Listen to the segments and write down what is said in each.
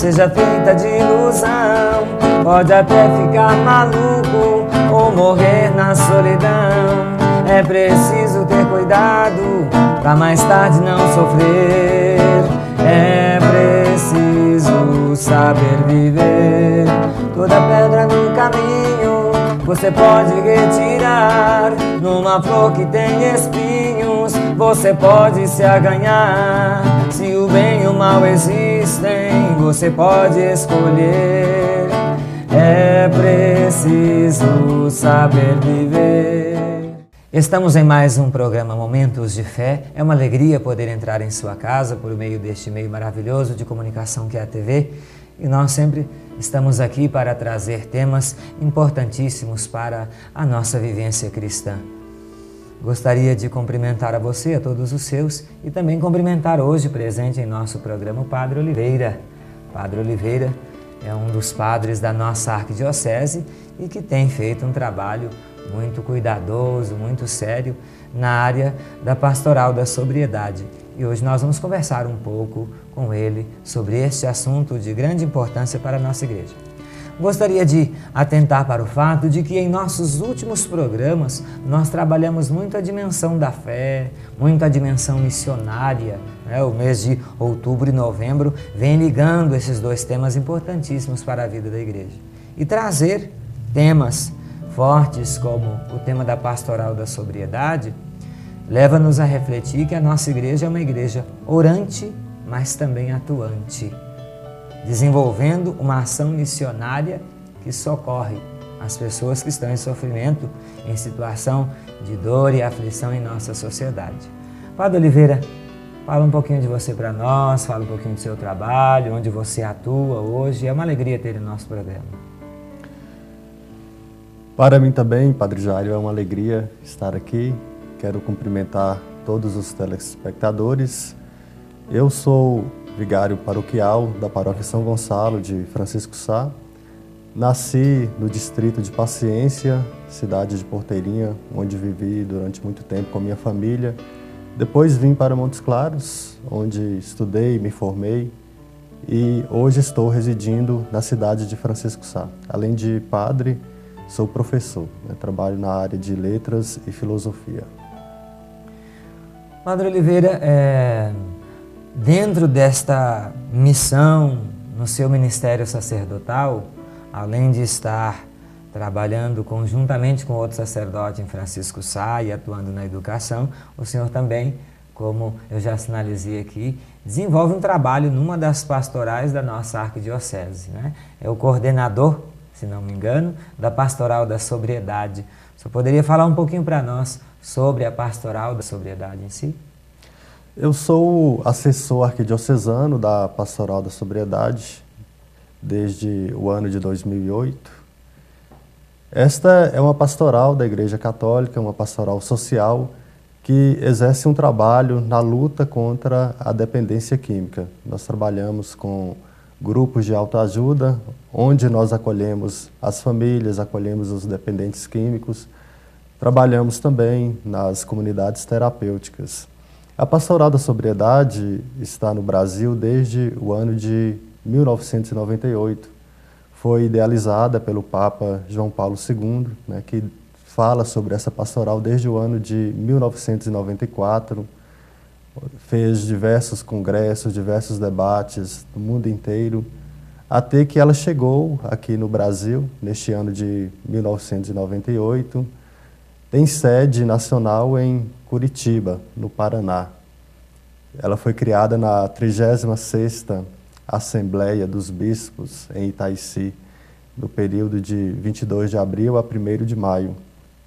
seja feita de ilusão. Pode até ficar maluco ou morrer na solidão. É preciso ter cuidado pra mais tarde não sofrer. É preciso saber viver. Toda pedra no caminho você pode retirar. Numa flor que tem espinhos você pode se aganhar. Se o bem e o mal existem, você pode escolher. É preciso saber viver. Estamos em mais um programa Momentos de Fé. É uma alegria poder entrar em sua casa por meio deste meio maravilhoso de comunicação que é a TV. E nós sempre estamos aqui para trazer temas importantíssimos para a nossa vivência cristã. Gostaria de cumprimentar a você, a todos os seus, e também cumprimentar hoje presente em nosso programa o Padre Oliveira. Padre Oliveira é um dos padres da nossa arquidiocese e que tem feito um trabalho muito cuidadoso, muito sério na área da pastoral da sobriedade. E hoje nós vamos conversar um pouco com ele sobre este assunto de grande importância para a nossa igreja. Gostaria de atentar para o fato de que em nossos últimos programas nós trabalhamos muito a dimensão da fé, muito a dimensão missionária. O mês de outubro e novembro vem ligando esses dois temas importantíssimos para a vida da igreja. E trazer temas fortes como o tema da pastoral da sobriedade leva-nos a refletir que a nossa igreja é uma igreja orante, mas também atuante, desenvolvendo uma ação missionária que socorre as pessoas que estão em sofrimento, em situação de dor e aflição em nossa sociedade. Padre Oliveira, fala um pouquinho de você para nós, fala um pouquinho do seu trabalho, onde você atua hoje. É uma alegria ter o nosso programa. Para mim também, Padre Jairo, é uma alegria estar aqui. Quero cumprimentar todos os telespectadores. Eu sou vigário paroquial da paróquia São Gonçalo de Francisco Sá. Nasci no distrito de Paciência, cidade de Porteirinha, onde vivi durante muito tempo com a minha família. Depois vim para Montes Claros, onde estudei, me formei e hoje estou residindo na cidade de Francisco Sá. Além de padre, sou professor, trabalho na área de letras e filosofia. Padre Oliveira, dentro desta missão no seu ministério sacerdotal, além de estar trabalhando conjuntamente com outro sacerdote em Francisco Sá e atuando na educação, o senhor também, como eu já sinalizei aqui, desenvolve um trabalho numa das pastorais da nossa arquidiocese, né? É o coordenador, se não me engano, da pastoral da sobriedade. O senhor poderia falar um pouquinho para nós sobre a pastoral da sobriedade em si? Eu sou assessor arquidiocesano da pastoral da sobriedade desde o ano de 2008. Esta é uma pastoral da Igreja Católica, uma pastoral social que exerce um trabalho na luta contra a dependência química. Nós trabalhamos com grupos de autoajuda, onde nós acolhemos as famílias, acolhemos os dependentes químicos. Trabalhamos também nas comunidades terapêuticas. A Pastoral da Sobriedade está no Brasil desde o ano de 1998. Foi idealizada pelo Papa João Paulo II, que fala sobre essa pastoral desde o ano de 1994. Fez diversos congressos, diversos debates no mundo inteiro, até que ela chegou aqui no Brasil, neste ano de 1998, tem sede nacional em Curitiba, no Paraná. Ela foi criada na 36ª Assembleia dos Bispos, em Itaici, no período de 22 de abril a 1º de maio.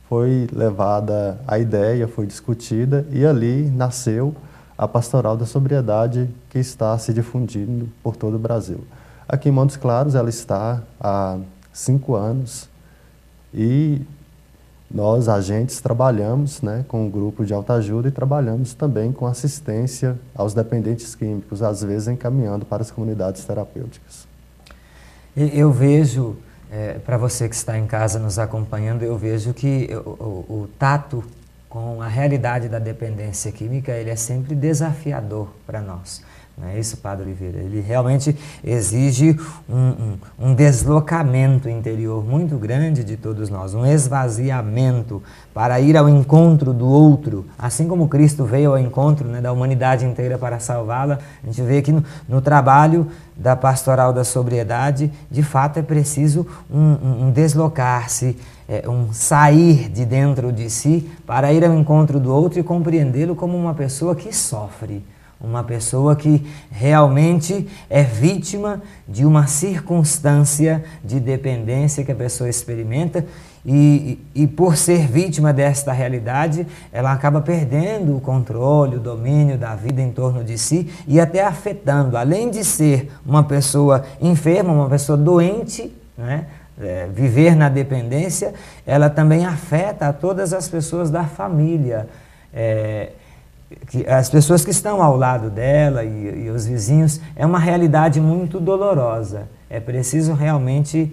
Foi levada a ideia, foi discutida e ali nasceu a Pastoral da Sobriedade, que está se difundindo por todo o Brasil. Aqui em Montes Claros ela está há 5 anos e nós, agentes, trabalhamos com um grupo de autoajuda e trabalhamos também com assistência aos dependentes químicos, às vezes encaminhando para as comunidades terapêuticas. Eu vejo, para você que está em casa nos acompanhando, eu vejo que o tato com a realidade da dependência química, ele é sempre desafiador para nós. Não é isso, Padre Oliveira? Ele realmente exige um deslocamento interior muito grande de todos nós, um esvaziamento para ir ao encontro do outro. Assim como Cristo veio ao encontro, né, da humanidade inteira para salvá-la, a gente vê aqui no trabalho da pastoral da sobriedade, de fato é preciso um deslocar-se, um sair de dentro de si para ir ao encontro do outro e compreendê-lo como uma pessoa que sofre. Uma pessoa que realmente é vítima de uma circunstância de dependência que a pessoa experimenta e por ser vítima desta realidade, ela acaba perdendo o controle, o domínio da vida em torno de si e até afetando, além de ser uma pessoa enferma, uma pessoa doente, né? Viver na dependência, ela também afeta a todas as pessoas da família, as pessoas que estão ao lado dela e os vizinhos. É uma realidade muito dolorosa. É preciso realmente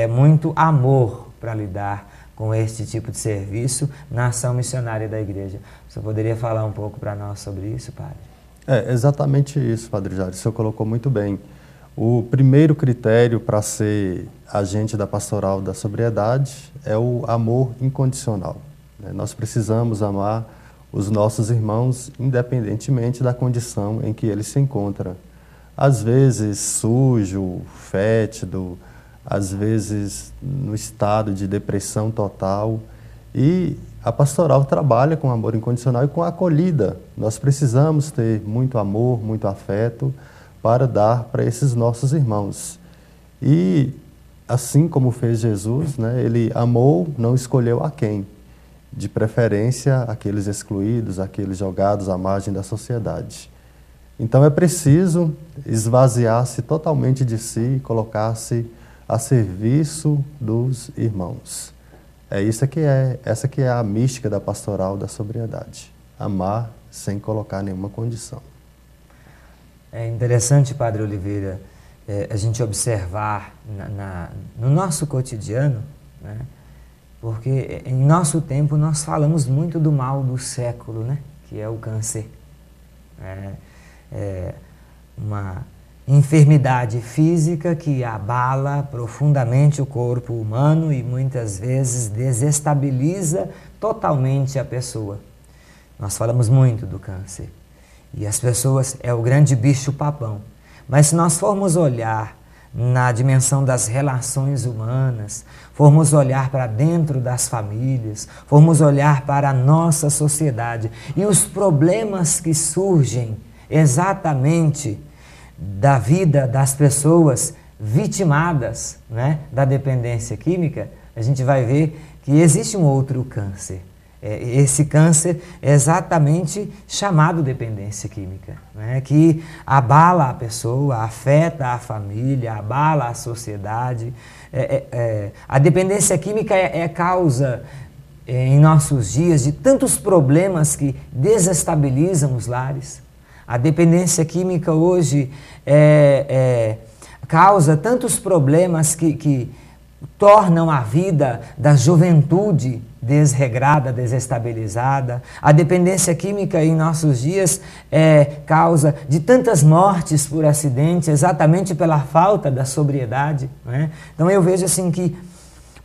muito amor para lidar com este tipo de serviço na ação missionária da igreja. Você poderia falar um pouco para nós sobre isso, Padre? É exatamente isso, Padre Jário. O senhor colocou muito bem. O primeiro critério para ser agente da pastoral da sobriedade é o amor incondicional. Nós precisamos amar os nossos irmãos, independentemente da condição em que ele se encontra. Às vezes sujo, fétido, às vezes no estado de depressão total. E a pastoral trabalha com amor incondicional e com acolhida. Nós precisamos ter muito amor, muito afeto para dar para esses nossos irmãos. E assim como fez Jesus, né, ele amou, não escolheu a quem. De preferência, aqueles excluídos, aqueles jogados à margem da sociedade. Então é preciso esvaziar-se totalmente de si e colocar-se a serviço dos irmãos. Essa que é a mística da pastoral da sobriedade. Amar sem colocar nenhuma condição. É interessante, Padre Oliveira, a gente observar no nosso cotidiano, né? Porque em nosso tempo nós falamos muito do mal do século, né? Que é o câncer. Uma enfermidade física que abala profundamente o corpo humano e muitas vezes desestabiliza totalmente a pessoa. Nós falamos muito do câncer. E as pessoas, é o grande bicho-papão. Mas se nós formos olhar na dimensão das relações humanas, formos olhar para dentro das famílias, formos olhar para a nossa sociedade e os problemas que surgem exatamente da vida das pessoas vitimadas, né, da dependência química, a gente vai ver que existe um outro câncer. Esse câncer é exatamente chamado dependência química, né? Que abala a pessoa, afeta a família, abala a sociedade. A dependência química é causa, em nossos dias, de tantos problemas que desestabilizam os lares. A dependência química hoje causa tantos problemas que tornam a vida da juventude desregrada, desestabilizada. A dependência química em nossos dias é causa de tantas mortes por acidente, exatamente pela falta da sobriedade, né? Então eu vejo assim que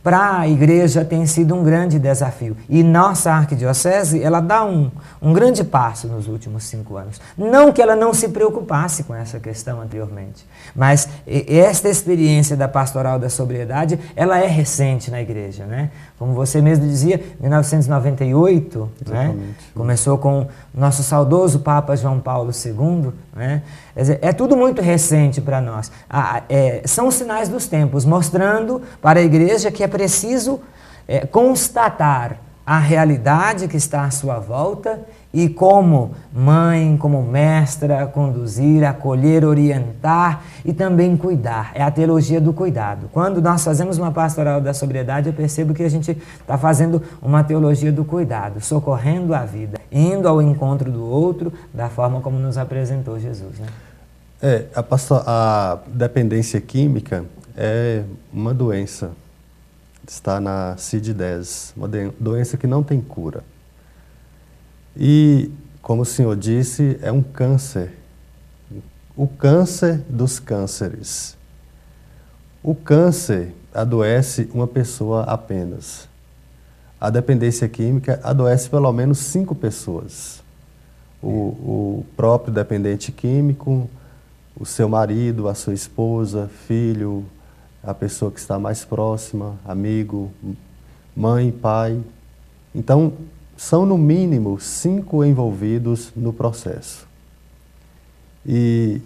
para a igreja tem sido um grande desafio. E nossa arquidiocese, ela dá um grande passo nos últimos 5 anos. Não que ela não se preocupasse com essa questão anteriormente, mas esta experiência da pastoral da sobriedade, ela é recente na igreja, né? Como você mesmo dizia, 1998, né? Começou com nosso saudoso Papa João Paulo II, né? Quer dizer, é tudo muito recente para nós. São os sinais dos tempos, mostrando para a igreja que é preciso constatar a realidade que está à sua volta e como mãe, como mestra, conduzir, acolher, orientar e também cuidar. É a teologia do cuidado. Quando nós fazemos uma pastoral da sobriedade, eu percebo que a gente está fazendo uma teologia do cuidado, socorrendo a vida, indo ao encontro do outro da forma como nos apresentou Jesus, né? A dependência química é uma doença, está na CID-10, uma doença que não tem cura. E, como o senhor disse, é um câncer o câncer dos cânceres. O câncer adoece uma pessoa apenas. A dependência química adoece pelo menos 5 pessoas. O próprio dependente químico, o seu marido, a sua esposa, filho, a pessoa que está mais próxima, amigo, mãe, pai. Então, são no mínimo 5 envolvidos no processo. E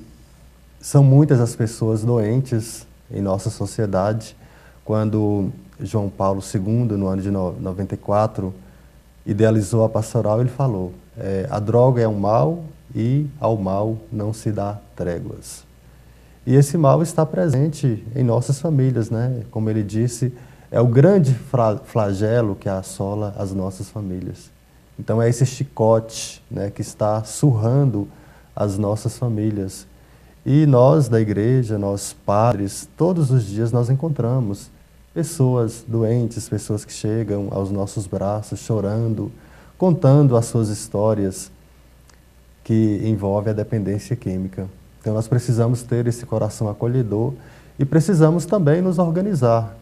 são muitas as pessoas doentes em nossa sociedade. Quando João Paulo II, no ano de 94, idealizou a pastoral, ele falou: a droga é um mal e ao mal não se dá tréguas. E esse mal está presente em nossas famílias, né? Como ele disse, é o grande flagelo que assola as nossas famílias. Então é esse chicote, né, que está surrando as nossas famílias. E nós da igreja, nós padres, todos os dias nós encontramos pessoas doentes, pessoas que chegam aos nossos braços chorando, contando as suas histórias que envolvem a dependência química. Então nós precisamos ter esse coração acolhedor e precisamos também nos organizar,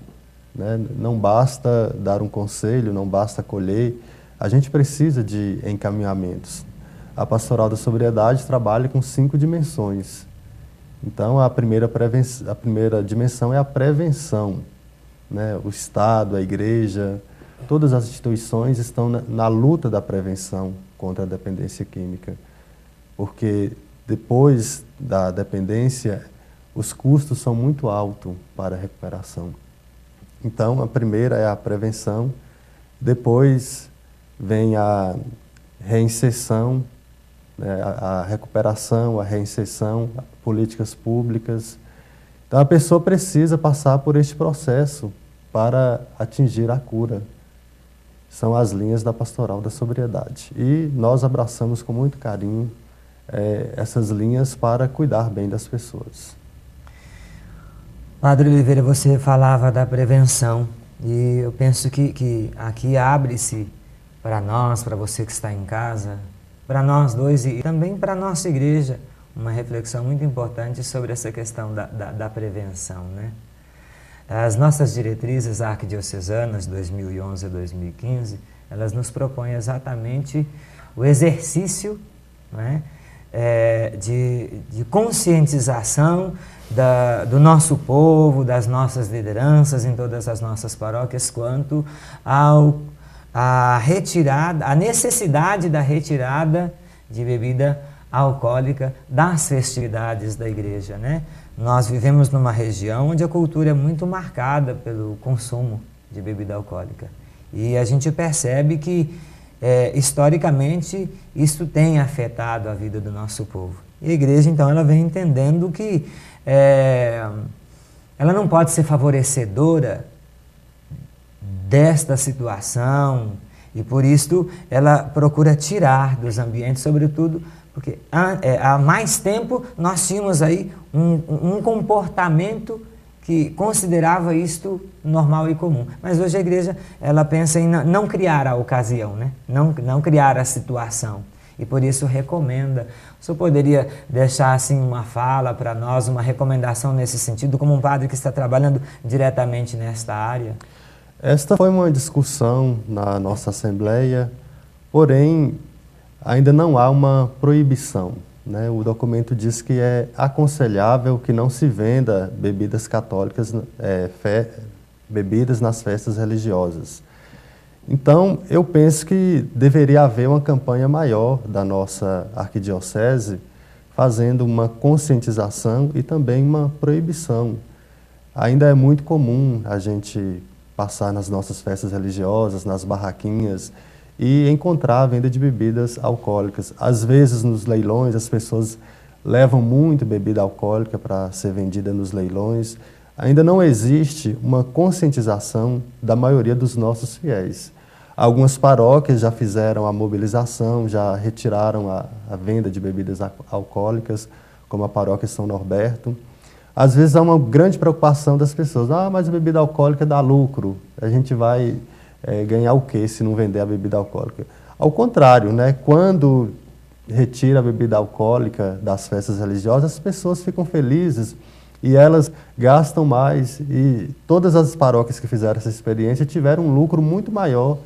né? Não basta dar um conselho, não basta acolher, a gente precisa de encaminhamentos. A Pastoral da Sobriedade trabalha com 5 dimensões. Então a primeira dimensão é a prevenção, né? O Estado, a igreja, todas as instituições estão na luta da prevenção contra a dependência química, porque depois da dependência, os custos são muito altos para a recuperação. Então, a primeira é a prevenção, depois vem a reinserção, né, a recuperação, a reinserção, políticas públicas. Então, a pessoa precisa passar por este processo para atingir a cura. São as linhas da Pastoral da Sobriedade. E nós abraçamos com muito carinho essas linhas para cuidar bem das pessoas. Padre Oliveira, você falava da prevenção e eu penso que aqui abre-se para nós, para você que está em casa, para nós dois e também para a nossa igreja, uma reflexão muito importante sobre essa questão da prevenção, né? As nossas diretrizes arquidiocesanas 2011 a 2015, elas nos propõem exatamente o exercício, né, de conscientização do nosso povo, das nossas lideranças em todas as nossas paróquias quanto à necessidade da retirada de bebida alcoólica das festividades da igreja, né? Nós vivemos numa região onde a cultura é muito marcada pelo consumo de bebida alcoólica e a gente percebe que historicamente isso tem afetado a vida do nosso povo. E a igreja então ela vem entendendo que ela não pode ser favorecedora desta situação e por isso ela procura tirar dos ambientes, sobretudo porque há mais tempo nós tínhamos aí um comportamento que considerava isto normal e comum. Mas hoje a igreja ela pensa em não criar a ocasião, né? não criar a situação. E por isso recomenda. O senhor poderia deixar assim uma fala para nós, uma recomendação nesse sentido, como um padre que está trabalhando diretamente nesta área? Esta foi uma discussão na nossa Assembleia, porém ainda não há uma proibição, né? O documento diz que é aconselhável que não se venda bebidas católicas, bebidas nas festas religiosas. Então, eu penso que deveria haver uma campanha maior da nossa arquidiocese, fazendo uma conscientização e também uma proibição. Ainda é muito comum a gente passar nas nossas festas religiosas, nas barraquinhas, e encontrar a venda de bebidas alcoólicas. Às vezes, nos leilões, as pessoas levam muito bebida alcoólica para ser vendida nos leilões. Ainda não existe uma conscientização da maioria dos nossos fiéis. Algumas paróquias já fizeram a mobilização, já retiraram a venda de bebidas alcoólicas, como a paróquia São Norberto. Às vezes há uma grande preocupação das pessoas. Mas a bebida alcoólica dá lucro. A gente vai ganhar o quê se não vender a bebida alcoólica? Ao contrário, né? Quando retira a bebida alcoólica das festas religiosas, as pessoas ficam felizes e elas gastam mais. E todas as paróquias que fizeram essa experiência tiveram um lucro muito maior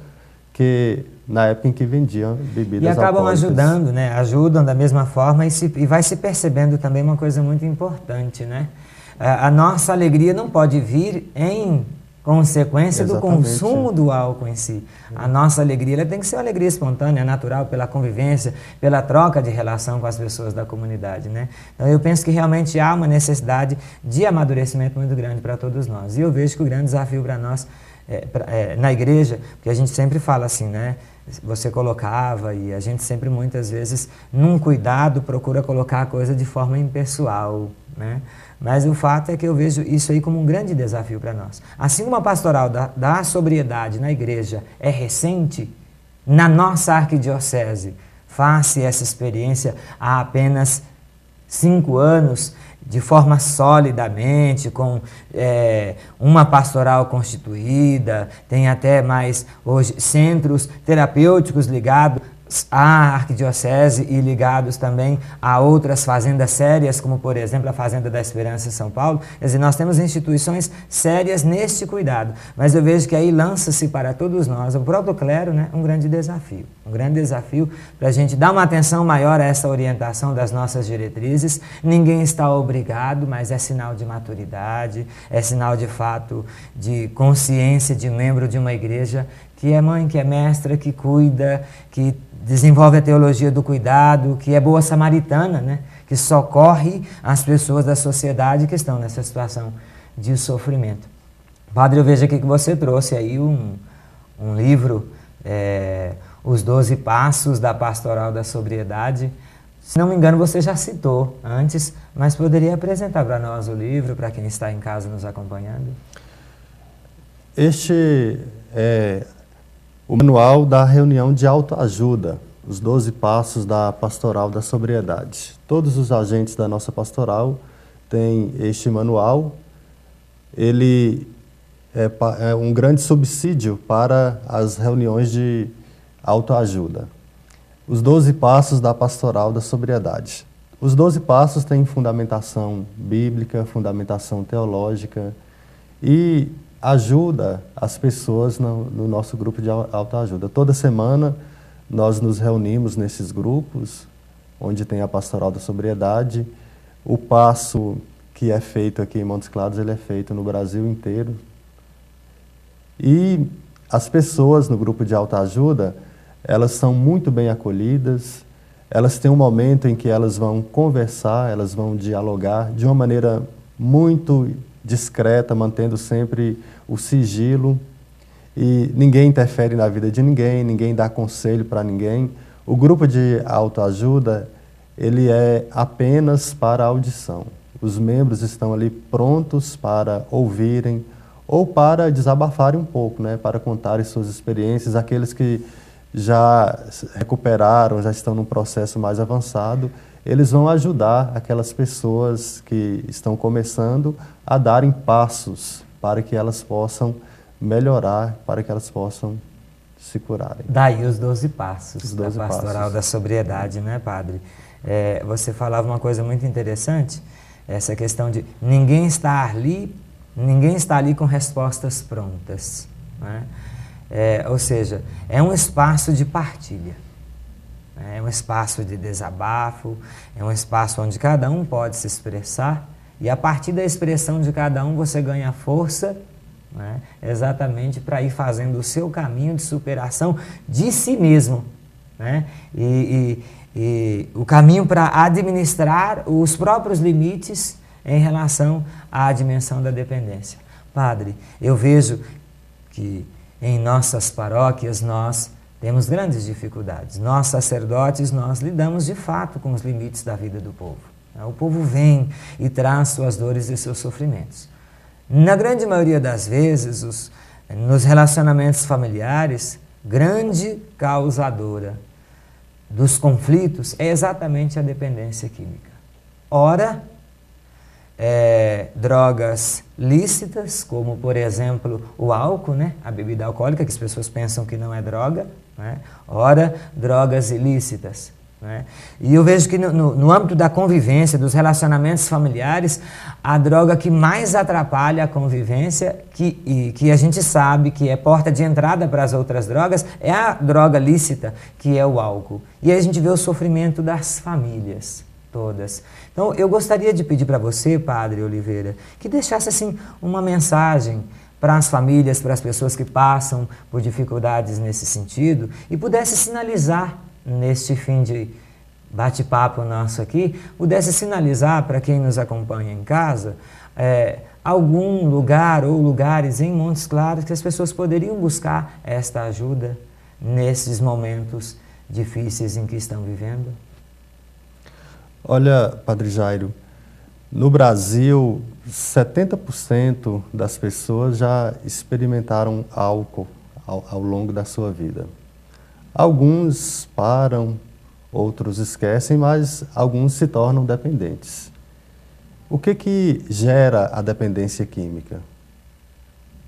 que na época em que vendiam bebidas alcoólicas. E acabam ajudando, né? Ajudam da mesma forma e vai se percebendo também uma coisa muito importante, né? A nossa alegria não pode vir em consequência do consumo do álcool em si. A nossa alegria ela tem que ser uma alegria espontânea, natural, pela convivência, pela troca de relação com as pessoas da comunidade, né? Então eu penso que realmente há uma necessidade de amadurecimento muito grande para todos nós. E eu vejo que o grande desafio para nós na igreja, porque a gente sempre fala assim, né? Você colocava e a gente sempre muitas vezes num cuidado procura colocar a coisa de forma impessoal, né? Mas o fato é que eu vejo isso aí como um grande desafio para nós. Assim como a pastoral da sobriedade na igreja é recente, na nossa arquidiocese faz-se essa experiência há apenas 5 anos, de forma solidamente, com uma pastoral constituída, tem até mais hoje centros terapêuticos ligados à arquidiocese e ligados também a outras fazendas sérias, como por exemplo a Fazenda da Esperança em São Paulo. Quer dizer, nós temos instituições sérias neste cuidado, mas eu vejo que aí lança-se para todos nós, o próprio clero, né, um grande desafio para a gente dar uma atenção maior a essa orientação das nossas diretrizes. Ninguém está obrigado, mas é sinal de maturidade, é sinal de fato de consciência de membro de uma igreja que é mãe, que é mestra, que cuida, que desenvolve a teologia do cuidado, que é boa samaritana, né? Que socorre as pessoas da sociedade que estão nessa situação de sofrimento. Padre, eu vejo aqui que você trouxe aí um livro, Os 12 Passos da Pastoral da Sobriedade. Se não me engano, você já citou antes, mas poderia apresentar para nós o livro, para quem está em casa nos acompanhando? Este é o manual da reunião de autoajuda, os 12 passos da pastoral da sobriedade. Todos os agentes da nossa pastoral têm este manual. Ele é um grande subsídio para as reuniões de autoajuda. Os 12 passos da pastoral da sobriedade. Os 12 passos têm fundamentação bíblica, fundamentação teológica e ajuda as pessoas no nosso grupo de autoajuda. Toda semana nós nos reunimos nesses grupos, onde tem a pastoral da sobriedade. O passo que é feito aqui em Montes Claros, ele é feito no Brasil inteiro. E as pessoas no grupo de autoajuda, elas são muito bem acolhidas, elas têm um momento em que elas vão conversar, elas vão dialogar de uma maneira muito discreta, mantendo sempre o sigilo, e ninguém interfere na vida de ninguém, ninguém dá conselho para ninguém. O grupo de autoajuda, ele é apenas para audição. Os membros estão ali prontos para ouvirem ou para desabafarem um pouco, né, para contarem suas experiências. Aqueles que já recuperaram, já estão num processo mais avançado, eles vão ajudar aquelas pessoas que estão começando a darem passos para que elas possam melhorar, para que elas possam se curarem. Daí os 12 passos Os 12 da pastoral passos da sobriedade, né, padre? Você falava uma coisa muito interessante, essa questão de ninguém está ali com respostas prontas, né? Ou seja, é um espaço de partilha. É um espaço de desabafo, é um espaço onde cada um pode se expressar e a partir da expressão de cada um você ganha força, né, exatamente para ir fazendo o seu caminho de superação de si mesmo, né, e o caminho para administrar os próprios limites em relação à dimensão da dependência. Padre, eu vejo que em nossas paróquias nós temos grandes dificuldades. Nós, sacerdotes, nós lidamos de fato com os limites da vida do povo. O povo vem e traz suas dores e seus sofrimentos. Na grande maioria das vezes, nos relacionamentos familiares, grande causadora dos conflitos é exatamente a dependência química. Ora, drogas lícitas, como por exemplo o álcool, né? A bebida alcoólica, que as pessoas pensam que não é droga, né? Ora, drogas ilícitas, né? E eu vejo que no âmbito da convivência, dos relacionamentos familiares, a droga que mais atrapalha a convivência, que a gente sabe que é porta de entrada para as outras drogas, é a droga lícita, que é o álcool. E aí a gente vê o sofrimento das famílias todas. Então eu gostaria de pedir para você, Padre Oliveira, que deixasse assim uma mensagem para as famílias, para as pessoas que passam por dificuldades nesse sentido, e pudesse sinalizar neste fim de bate-papo nosso aqui, pudesse sinalizar para quem nos acompanha em casa, algum lugar ou lugares em Montes Claros que as pessoas poderiam buscar esta ajuda nesses momentos difíceis em que estão vivendo? Olha, Padre Jairo, no Brasil, 70% das pessoas já experimentaram álcool ao longo da sua vida. Alguns param, outros esquecem, mas alguns se tornam dependentes. O que gera a dependência química?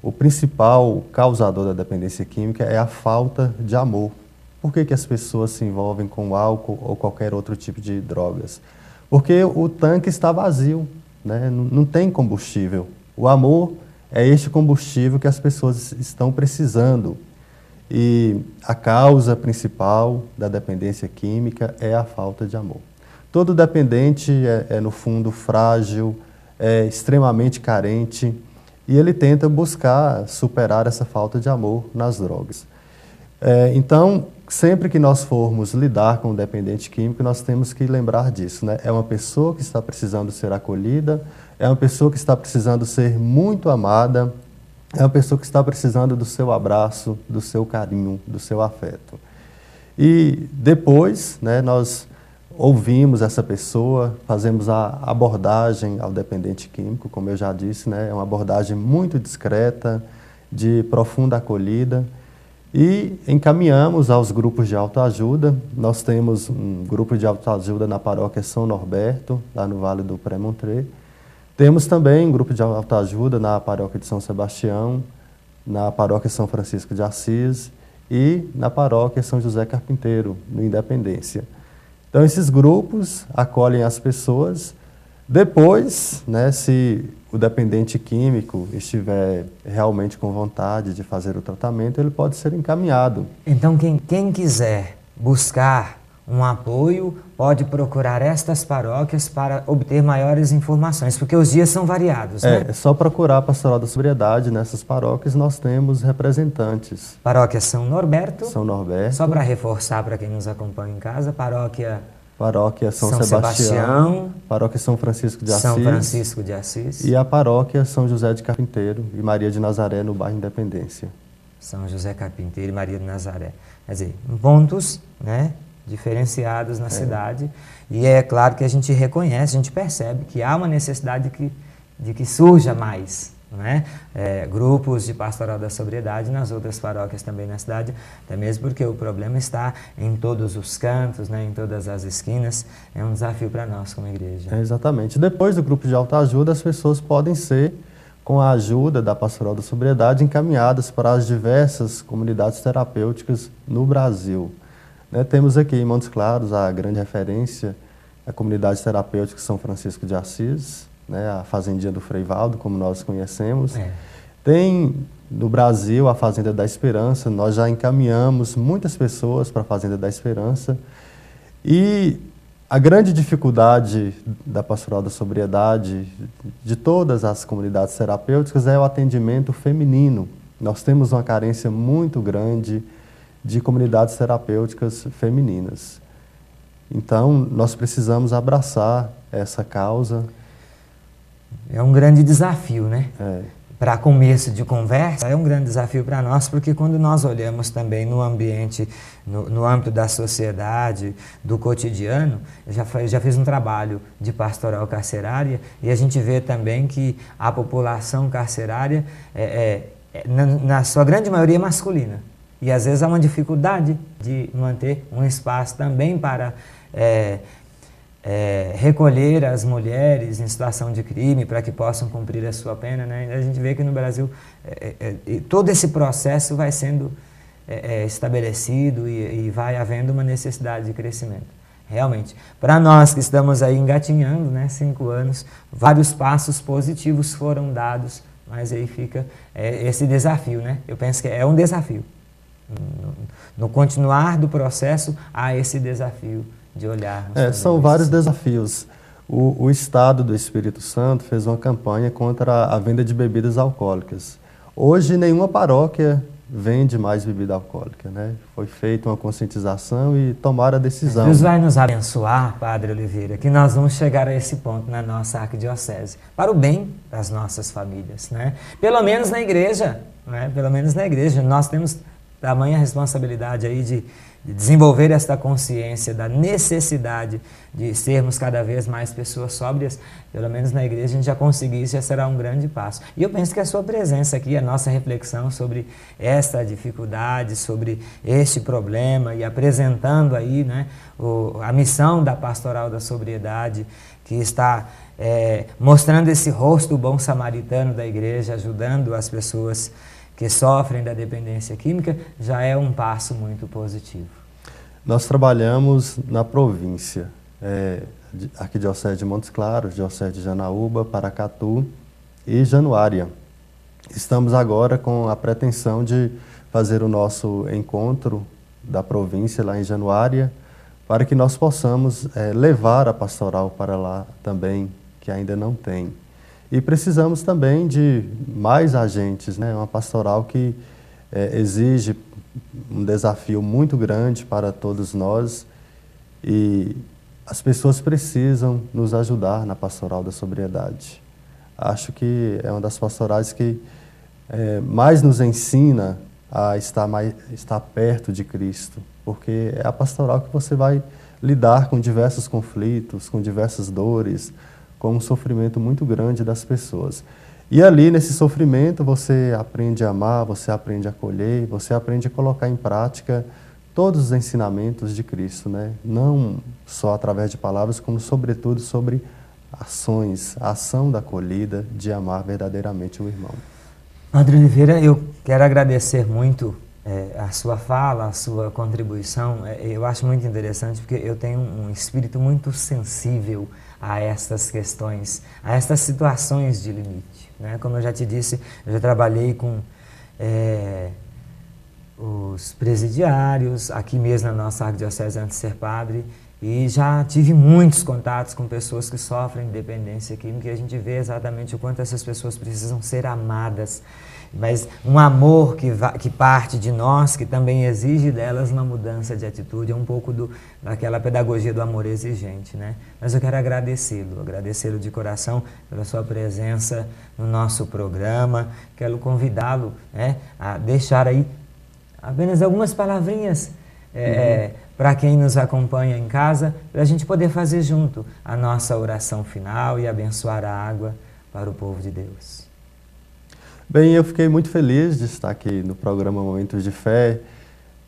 O principal causador da dependência química é a falta de amor. Por que as pessoas se envolvem com álcool ou qualquer outro tipo de drogas? Porque o tanque está vazio, né? Não tem combustível. O amor é este combustível que as pessoas estão precisando. E a causa principal da dependência química é a falta de amor. Todo dependente é no fundo, frágil, é extremamente carente, e ele tenta buscar superar essa falta de amor nas drogas. Então, sempre que nós formos lidar com o dependente químico, nós temos que lembrar disso, né? É uma pessoa que está precisando ser acolhida, é uma pessoa que está precisando ser muito amada, é uma pessoa que está precisando do seu abraço, do seu carinho, do seu afeto. E depois, né, nós ouvimos essa pessoa, fazemos a abordagem ao dependente químico, como eu já disse, né, é uma abordagem muito discreta, de profunda acolhida, e encaminhamos aos grupos de autoajuda. Nós temos um grupo de autoajuda na paróquia São Norberto, lá no Vale do Prémontré. Temos também um grupo de autoajuda na paróquia de São Sebastião, na paróquia São Francisco de Assis e na paróquia São José Carpinteiro, no Independência. Então, esses grupos acolhem as pessoas. Depois, né, se o dependente químico estiver realmente com vontade de fazer o tratamento, ele pode ser encaminhado. Então, quem quiser buscar um apoio, pode procurar estas paróquias para obter maiores informações, porque os dias são variados, né? É só procurar a Pastoral da Sobriedade. Nessas paróquias nós temos representantes. Paróquia São Norberto. São Norberto. Só para reforçar para quem nos acompanha em casa, paróquia São Sebastião, paróquia São Francisco de Assis. São Francisco de Assis. E a paróquia São José de Carpinteiro e Maria de Nazaré, no bairro Independência. São José Carpinteiro e Maria de Nazaré. Quer dizer, pontos, né, diferenciados na cidade, e é claro que a gente reconhece, a gente percebe que há uma necessidade de que surja mais, né, grupos de pastoral da sobriedade nas outras paróquias também na cidade, até mesmo porque o problema está em todos os cantos, né, em todas as esquinas. É um desafio para nós como igreja. Exatamente. Depois do grupo de autoajuda, as pessoas podem ser, com a ajuda da pastoral da sobriedade, encaminhadas para as diversas comunidades terapêuticas no Brasil. Temos aqui em Montes Claros a grande referência, a comunidade terapêutica São Francisco de Assis, né, a Fazendinha do Frei Valdo, como nós conhecemos. Tem no Brasil a Fazenda da Esperança. Nós já encaminhamos muitas pessoas para a Fazenda da Esperança. E a grande dificuldade da Pastoral da Sobriedade, de todas as comunidades terapêuticas, é o atendimento feminino. Nós temos uma carência muito grande de comunidades terapêuticas femininas. Então, nós precisamos abraçar essa causa. É um grande desafio, né? Para começo de conversa, é um grande desafio para nós, porque quando nós olhamos também no ambiente, no âmbito da sociedade, do cotidiano, já fiz um trabalho de pastoral carcerária, e a gente vê também que a população carcerária, na sua grande maioria, é masculina. E às vezes há uma dificuldade de manter um espaço também para recolher as mulheres em situação de crime para que possam cumprir a sua pena, né? A gente vê que no Brasil todo esse processo vai sendo estabelecido e vai havendo uma necessidade de crescimento. realmente, para nós que estamos aí engatinhando, né, 5 anos, vários passos positivos foram dados, mas aí fica esse desafio, né? Eu penso que é um desafio. No continuar do processo, há esse desafio de olhar. São vários desafios. O Estado do Espírito Santo fez uma campanha contra a venda de bebidas alcoólicas. Hoje, nenhuma paróquia vende mais bebida alcoólica, né? Foi feita uma conscientização e tomaram a decisão. Deus vai nos abençoar, Padre Oliveira, que nós vamos chegar a esse ponto na nossa arquidiocese, para o bem das nossas famílias, né? Pelo menos na igreja, né? Pelo menos na igreja, nós temos tamanha responsabilidade aí de desenvolver esta consciência da necessidade de sermos cada vez mais pessoas sóbrias. Pelo menos na igreja a gente já conseguir isso, já será um grande passo. E eu penso que a sua presença aqui, a nossa reflexão sobre esta dificuldade, sobre este problema e apresentando aí, né, a missão da Pastoral da Sobriedade, que está mostrando esse rosto bom samaritano da igreja, ajudando as pessoas que sofrem da dependência química, já é um passo muito positivo. Nós trabalhamos na província, Arquidiocese de Montes Claros, Diocese de Janaúba, Paracatu e Januária. Estamos agora com a pretensão de fazer o nosso encontro da província lá em Januária, para que nós possamos levar a pastoral para lá também, que ainda não tem. E precisamos também de mais agentes, né? Uma pastoral que exige um desafio muito grande para todos nós e as pessoas precisam nos ajudar na Pastoral da Sobriedade. Acho que é uma das pastorais que mais nos ensina a estar perto de Cristo, porque é a pastoral que você vai lidar com diversos conflitos, com diversas dores, com um sofrimento muito grande das pessoas. E ali, nesse sofrimento, você aprende a amar, você aprende a acolher, você aprende a colocar em prática todos os ensinamentos de Cristo, né? Não só através de palavras, como sobretudo sobre ações, a ação da acolhida, de amar verdadeiramente o irmão. Padre Oliveira, eu quero agradecer muito a sua fala, a sua contribuição. Eu acho muito interessante, porque eu tenho um espírito muito sensível a estas questões, a estas situações de limite, né? Como eu já te disse, eu já trabalhei com os presidiários, aqui mesmo na nossa arquidiocese antes de ser padre, e já tive muitos contatos com pessoas que sofrem de dependência química, e a gente vê exatamente o quanto essas pessoas precisam ser amadas, mas um amor que parte de nós, que também exige delas uma mudança de atitude, é um pouco daquela pedagogia do amor exigente, né? Mas eu quero agradecê-lo de coração pela sua presença no nosso programa, quero convidá-lo, né, a deixar aí apenas algumas palavrinhas para quem nos acompanha em casa, para a gente poder fazer junto a nossa oração final e abençoar a água para o povo de Deus. Bem, eu fiquei muito feliz de estar aqui no programa Momentos de Fé,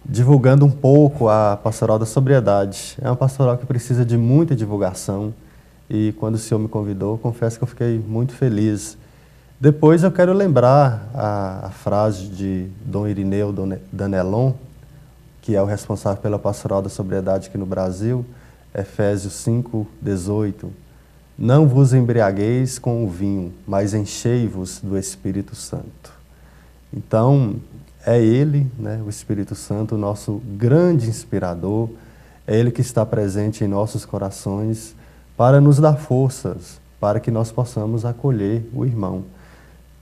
divulgando um pouco a Pastoral da Sobriedade. É uma pastoral que precisa de muita divulgação e quando o senhor me convidou, confesso que eu fiquei muito feliz. Depois eu quero lembrar a frase de Dom Irineu Danelon, que é o responsável pela Pastoral da Sobriedade aqui no Brasil, Efésios 5:18. Não vos embriagueis com o vinho, mas enchei-vos do Espírito Santo. Então, é Ele, né, o Espírito Santo, o nosso grande inspirador, é Ele que está presente em nossos corações para nos dar forças, para que nós possamos acolher o irmão.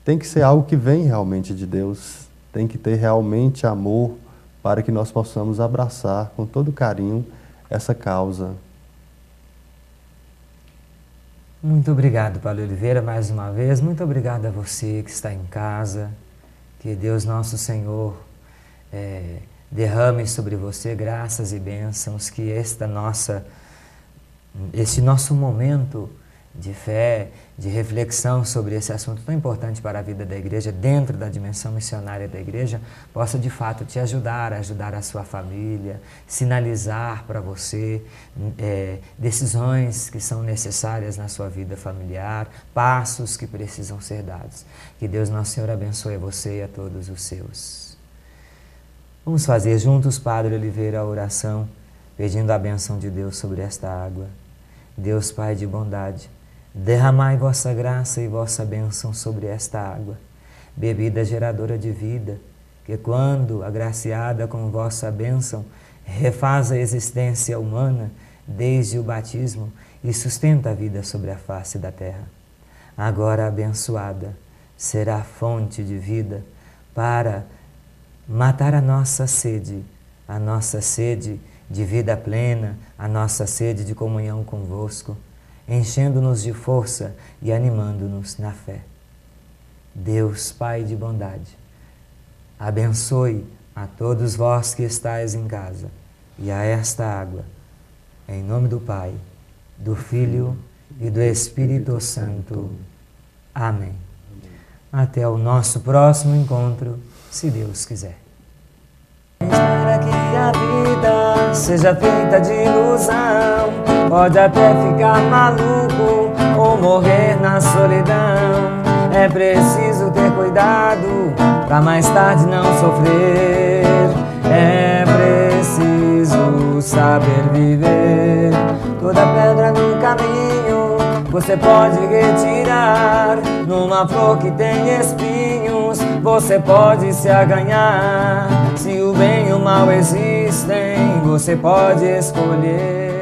Tem que ser algo que vem realmente de Deus, tem que ter realmente amor para que nós possamos abraçar com todo carinho essa causa. Muito obrigado, Padre Oliveira, mais uma vez. Muito obrigado a você que está em casa. Que Deus Nosso Senhor derrame sobre você graças e bênçãos. Que este nosso momento de fé, de reflexão sobre esse assunto tão importante para a vida da igreja, dentro da dimensão missionária da igreja, possa de fato te ajudar a ajudar a sua família, sinalizar para você decisões que são necessárias na sua vida familiar, passos que precisam ser dados. Que Deus Nosso Senhor abençoe você e a todos os seus. Vamos fazer juntos, Padre Oliveira, a oração pedindo a bênção de Deus sobre esta água. Deus Pai de bondade, derramai vossa graça e vossa bênção sobre esta água, bebida geradora de vida, que quando agraciada com vossa bênção, refaz a existência humana desde o batismo e sustenta a vida sobre a face da terra. Agora abençoada, será fonte de vida para matar a nossa sede de vida plena, a nossa sede de comunhão convosco, enchendo-nos de força e animando-nos na fé. Deus Pai de bondade, abençoe a todos vós que estáis em casa e a esta água, em nome do Pai, do Filho e do Espírito Santo. Amém. Até o nosso próximo encontro, se Deus quiser. Para que a vida seja feita de ilusão, pode até ficar maluco ou morrer na solidão. É preciso ter cuidado pra mais tarde não sofrer. É preciso saber viver. Toda pedra no caminho você pode retirar. Numa flor que tem espinhos você pode se aganhar. Se o bem e o mal existem, você pode escolher.